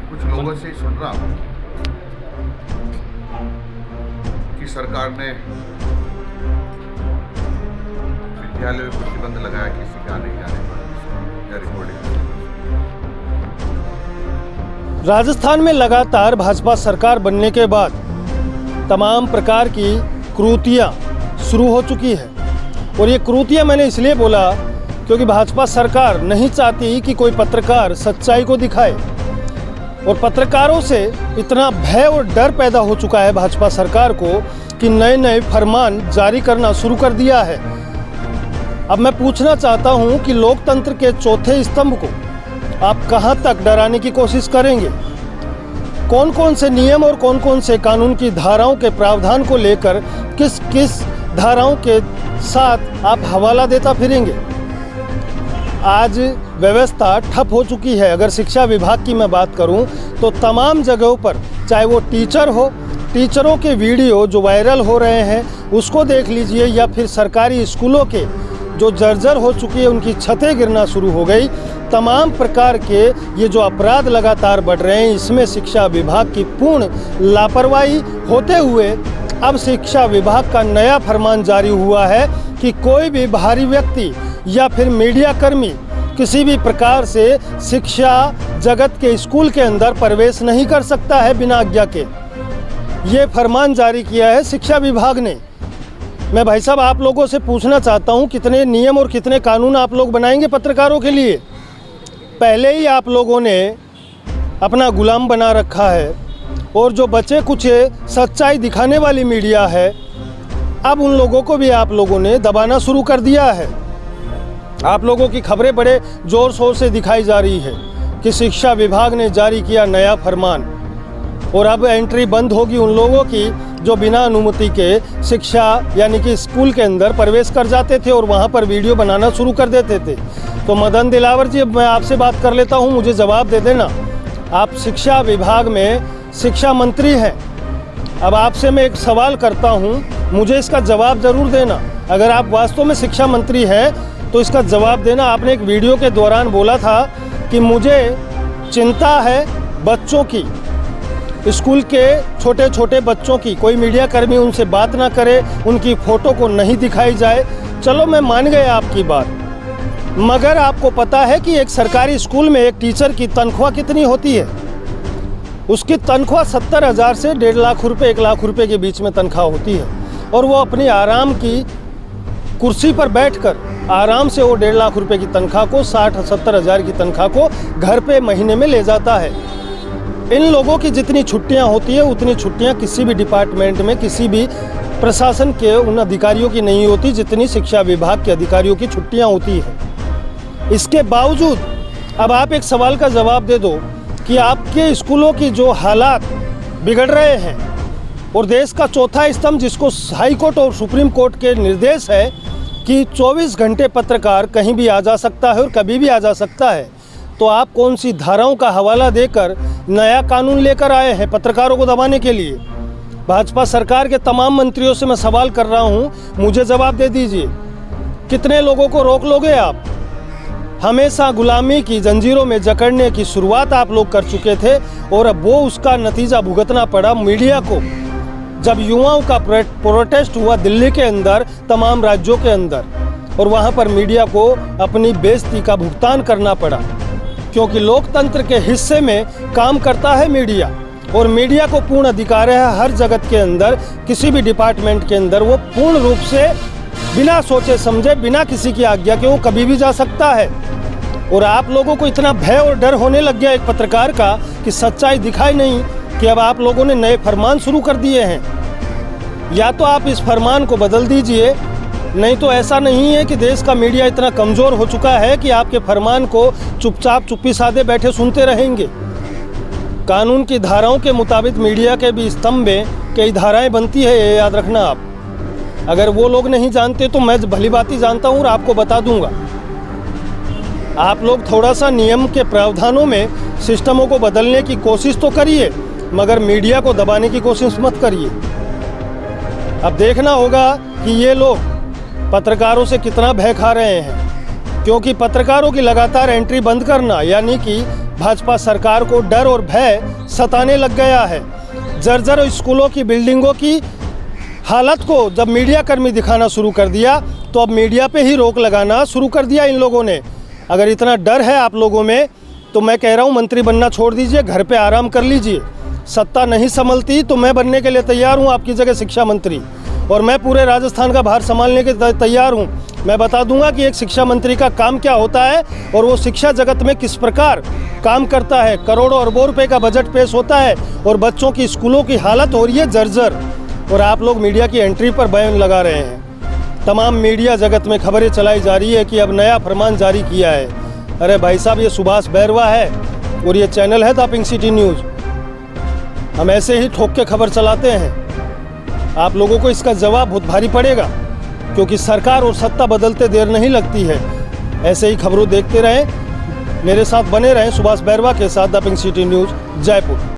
कुछ लोगों से सुन रहा हूँ कि सरकार ने विद्यालय में प्रतिबंध लगाया किसी के आने जाने पर या रिकॉर्डिंग। राजस्थान में लगातार भाजपा सरकार बनने के बाद तमाम प्रकार की क्रूतियाँ शुरू हो चुकी है। और ये क्रूतियाँ मैंने इसलिए बोला क्योंकि भाजपा सरकार नहीं चाहती कि कोई पत्रकार सच्चाई को दिखाए। और पत्रकारों से इतना भय और डर पैदा हो चुका है भाजपा सरकार को कि नए नए फरमान जारी करना शुरू कर दिया है। अब मैं पूछना चाहता हूं कि लोकतंत्र के चौथे स्तंभ को आप कहां तक डराने की कोशिश करेंगे? कौन कौन से नियम और कौन कौन से कानून की धाराओं के प्रावधान को लेकर किस किस धाराओं के साथ आप हवाला देता फिरेंगे? आज व्यवस्था ठप हो चुकी है। अगर शिक्षा विभाग की मैं बात करूं तो तमाम जगहों पर, चाहे वो टीचर हो, टीचरों के वीडियो जो वायरल हो रहे हैं उसको देख लीजिए, या फिर सरकारी स्कूलों के जो जर्जर हो चुकी है उनकी छतें गिरना शुरू हो गई। तमाम प्रकार के ये जो अपराध लगातार बढ़ रहे हैं, इसमें शिक्षा विभाग की पूर्ण लापरवाही होते हुए अब शिक्षा विभाग का नया फरमान जारी हुआ है कि कोई भी बाहरी व्यक्ति या फिर मीडिया कर्मी किसी भी प्रकार से शिक्षा जगत के स्कूल के अंदर प्रवेश नहीं कर सकता है बिना आज्ञा के। ये फरमान जारी किया है शिक्षा विभाग ने। मैं भाई साहब आप लोगों से पूछना चाहता हूँ, कितने नियम और कितने कानून आप लोग बनाएंगे पत्रकारों के लिए? पहले ही आप लोगों ने अपना गुलाम बना रखा है, और जो बचे कुछ सच्चाई दिखाने वाली मीडिया है, अब उन लोगों को भी आप लोगों ने दबाना शुरू कर दिया है। आप लोगों की खबरें बड़े ज़ोर शोर से दिखाई जा रही है कि शिक्षा विभाग ने जारी किया नया फरमान, और अब एंट्री बंद होगी उन लोगों की जो बिना अनुमति के शिक्षा यानी कि स्कूल के अंदर प्रवेश कर जाते थे और वहां पर वीडियो बनाना शुरू कर देते थे। तो मदन दिलावर जी, अब मैं आपसे बात कर लेता हूं, मुझे जवाब दे देना। आप शिक्षा विभाग में शिक्षा मंत्री हैं। अब आपसे मैं एक सवाल करता हूं, मुझे इसका जवाब ज़रूर देना। अगर आप वास्तव में शिक्षा मंत्री हैं तो इसका जवाब देना। आपने एक वीडियो के दौरान बोला था कि मुझे चिंता है बच्चों की, स्कूल के छोटे छोटे बच्चों की, कोई मीडिया कर्मी उनसे बात ना करे, उनकी फ़ोटो को नहीं दिखाई जाए। चलो मैं मान गया आपकी बात, मगर आपको पता है कि एक सरकारी स्कूल में एक टीचर की तनख्वाह कितनी होती है? उसकी तनख्वाह 70,000 से 1.5 लाख रुपये, 1 लाख रुपये के बीच में तनख्वाह होती है। और वो अपनी आराम की कुर्सी पर बैठकर आराम से वो 1.5 लाख रुपये की तनख्वाह को, 60-70 हज़ार की तनख्वाह को घर पे महीने में ले जाता है। इन लोगों की जितनी छुट्टियां होती है उतनी छुट्टियां किसी भी डिपार्टमेंट में, किसी भी प्रशासन के उन अधिकारियों की नहीं होती जितनी शिक्षा विभाग के अधिकारियों की छुट्टियां होती है। इसके बावजूद अब आप एक सवाल का जवाब दे दो कि आपके स्कूलों की जो हालात बिगड़ रहे हैं, और देश का चौथा स्तंभ जिसको हाई कोर्ट और सुप्रीम कोर्ट के निर्देश है कि 24 घंटे पत्रकार कहीं भी आ जा सकता है और कभी भी आ जा सकता है, तो आप कौन सी धाराओं का हवाला देकर नया कानून लेकर आए हैं पत्रकारों को दबाने के लिए? भाजपा सरकार के तमाम मंत्रियों से मैं सवाल कर रहा हूं, मुझे जवाब दे दीजिए। कितने लोगों को रोक लोगे आप? हमेशा गुलामी की जंजीरों में जकड़ने की शुरुआत आप लोग कर चुके थे, और अब वो उसका नतीजा भुगतना पड़ा मीडिया को। जब युवाओं का प्रोटेस्ट हुआ दिल्ली के अंदर, तमाम राज्यों के अंदर, और वहाँ पर मीडिया को अपनी बेइज्जती का भुगतान करना पड़ा, क्योंकि लोकतंत्र के हिस्से में काम करता है मीडिया, और मीडिया को पूर्ण अधिकार है हर जगत के अंदर, किसी भी डिपार्टमेंट के अंदर वो पूर्ण रूप से बिना सोचे समझे, बिना किसी की आज्ञा के वो कभी भी जा सकता है। और आप लोगों को इतना भय और डर होने लग गया एक पत्रकार का कि सच्चाई दिखाई नहीं, कि अब आप लोगों ने नए फरमान शुरू कर दिए हैं। या तो आप इस फरमान को बदल दीजिए, नहीं तो ऐसा नहीं है कि देश का मीडिया इतना कमज़ोर हो चुका है कि आपके फरमान को चुपचाप चुप्पी साधे बैठे सुनते रहेंगे। कानून की धाराओं के मुताबिक मीडिया के भी स्तंभ में कई धाराएं बनती है, ये याद रखना आप। अगर वो लोग नहीं जानते तो मैं भली भांति जानता हूँ और आपको बता दूंगा। आप लोग थोड़ा सा नियम के प्रावधानों में सिस्टमों को बदलने की कोशिश तो करिए, मगर मीडिया को दबाने की कोशिश मत करिए। अब देखना होगा कि ये लोग पत्रकारों से कितना भय खा रहे हैं, क्योंकि पत्रकारों की लगातार एंट्री बंद करना, यानी कि भाजपा सरकार को डर और भय सताने लग गया है। जर्जर स्कूलों की बिल्डिंगों की हालत को जब मीडिया कर्मी दिखाना शुरू कर दिया तो अब मीडिया पे ही रोक लगाना शुरू कर दिया इन लोगों ने। अगर इतना डर है आप लोगों में तो मैं कह रहा हूँ मंत्री बनना छोड़ दीजिए, घर पे आराम कर लीजिए। सत्ता नहीं संभलती तो मैं बनने के लिए तैयार हूँ आपकी जगह शिक्षा मंत्री, और मैं पूरे राजस्थान का भार संभालने के तैयार हूँ। मैं बता दूंगा कि एक शिक्षा मंत्री का काम क्या होता है और वो शिक्षा जगत में किस प्रकार काम करता है। करोड़ों अरबों रुपए का बजट पेश होता है और बच्चों की स्कूलों की हालत हो रही है जर्जर, और आप लोग मीडिया की एंट्री पर बैन लगा रहे हैं। तमाम मीडिया जगत में खबरें चलाई जा रही है कि अब नया फरमान जारी किया है। अरे भाई साहब, ये सुभाष बैरवा है और ये चैनल है द पिंक सिटी न्यूज़। हम ऐसे ही ठोक के खबर चलाते हैं। आप लोगों को इसका जवाब बहुत भारी पड़ेगा, क्योंकि सरकार और सत्ता बदलते देर नहीं लगती है। ऐसे ही खबरों देखते रहें, मेरे साथ बने रहें सुभाष बैरवा के साथ, the pink city news, Jaipur.